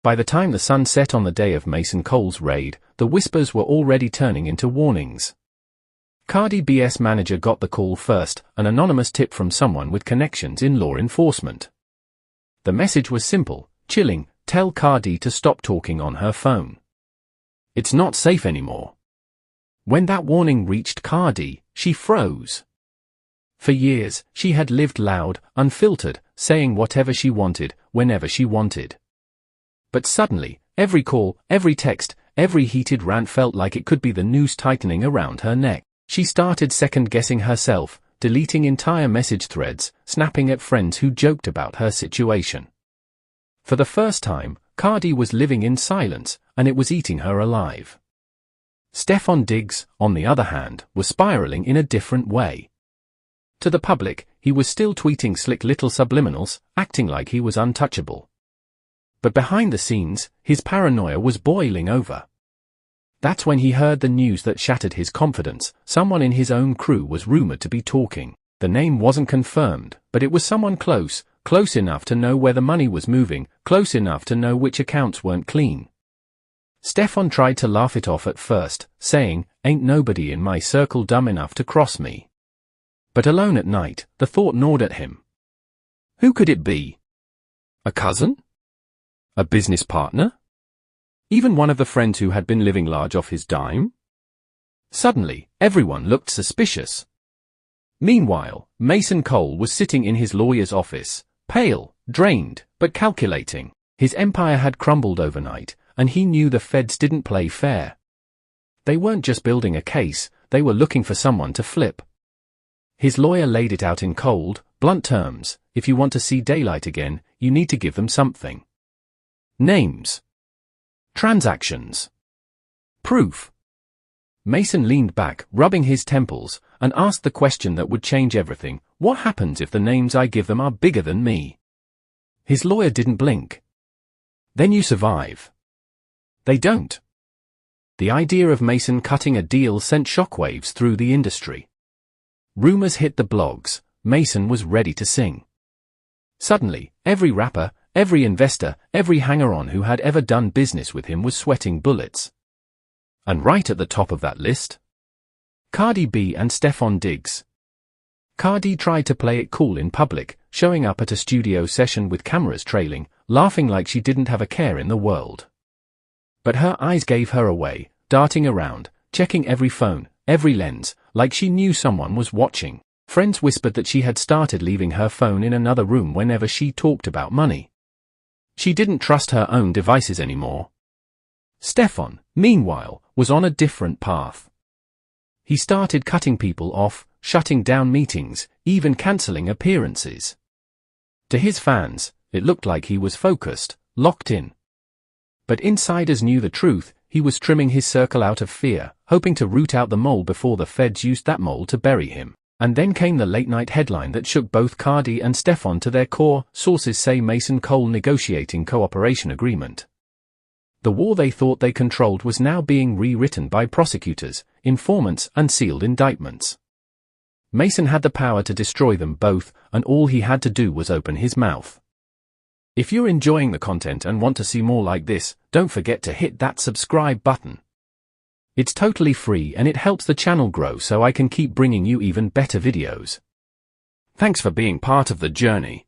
By the time the sun set on the day of Mason Cole's raid, the whispers were already turning into warnings. Cardi B's manager got the call first, an anonymous tip from someone with connections in law enforcement. The message was simple, chilling: tell Cardi to stop talking on her phone. It's not safe anymore. When that warning reached Cardi, she froze. For years, she had lived loud, unfiltered, saying whatever she wanted, whenever she wanted. But suddenly, every call, every text, every heated rant felt like it could be the noose tightening around her neck. She started second-guessing herself, deleting entire message threads, snapping at friends who joked about her situation. For the first time, Cardi was living in silence, and it was eating her alive. Stefon Diggs, on the other hand, was spiraling in a different way. To the public, he was still tweeting slick little subliminals, acting like he was untouchable. But behind the scenes, his paranoia was boiling over. That's when he heard the news that shattered his confidence. Someone in his own crew was rumored to be talking. The name wasn't confirmed, but it was someone close enough to know where the money was moving, close enough to know which accounts weren't clean. Stefon tried to laugh it off at first, saying, "Ain't nobody in my circle dumb enough to cross me." But alone at night, the thought gnawed at him. Who could it be? A cousin? A business partner? Even one of the friends who had been living large off his dime? Suddenly, everyone looked suspicious. Meanwhile, Mason Cole was sitting in his lawyer's office, pale, drained, but calculating. His empire had crumbled overnight, and he knew the feds didn't play fair. They weren't just building a case, they were looking for someone to flip. His lawyer laid it out in cold, blunt terms: if you want to see daylight again, you need to give them something. Names. Transactions. Proof. Mason leaned back, rubbing his temples, and asked the question that would change everything: what happens if the names I give them are bigger than me? His lawyer didn't blink. Then you survive. They don't. The idea of Mason cutting a deal sent shockwaves through the industry. Rumors hit the blogs. Mason was ready to sing. Suddenly, every rapper, every investor, every hanger-on who had ever done business with him was sweating bullets. And right at the top of that list, Cardi B and Stefon Diggs. Cardi tried to play it cool in public, showing up at a studio session with cameras trailing, laughing like she didn't have a care in the world. But her eyes gave her away, darting around, checking every phone, every lens, like she knew someone was watching. Friends whispered that she had started leaving her phone in another room whenever she talked about money. She didn't trust her own devices anymore. Stefon, meanwhile, was on a different path. He started cutting people off, shutting down meetings, even cancelling appearances. To his fans, it looked like he was focused, locked in. But insiders knew the truth: he was trimming his circle out of fear, hoping to root out the mole before the feds used that mole to bury him. And then came the late-night headline that shook both Cardi and Stefon to their core. Sources say Mason Cole negotiating cooperation agreement. The war they thought they controlled was now being rewritten by prosecutors, informants, and sealed indictments. Mason had the power to destroy them both, and all he had to do was open his mouth. If you're enjoying the content and want to see more like this, don't forget to hit that subscribe button. It's totally free and it helps the channel grow so I can keep bringing you even better videos. Thanks for being part of the journey.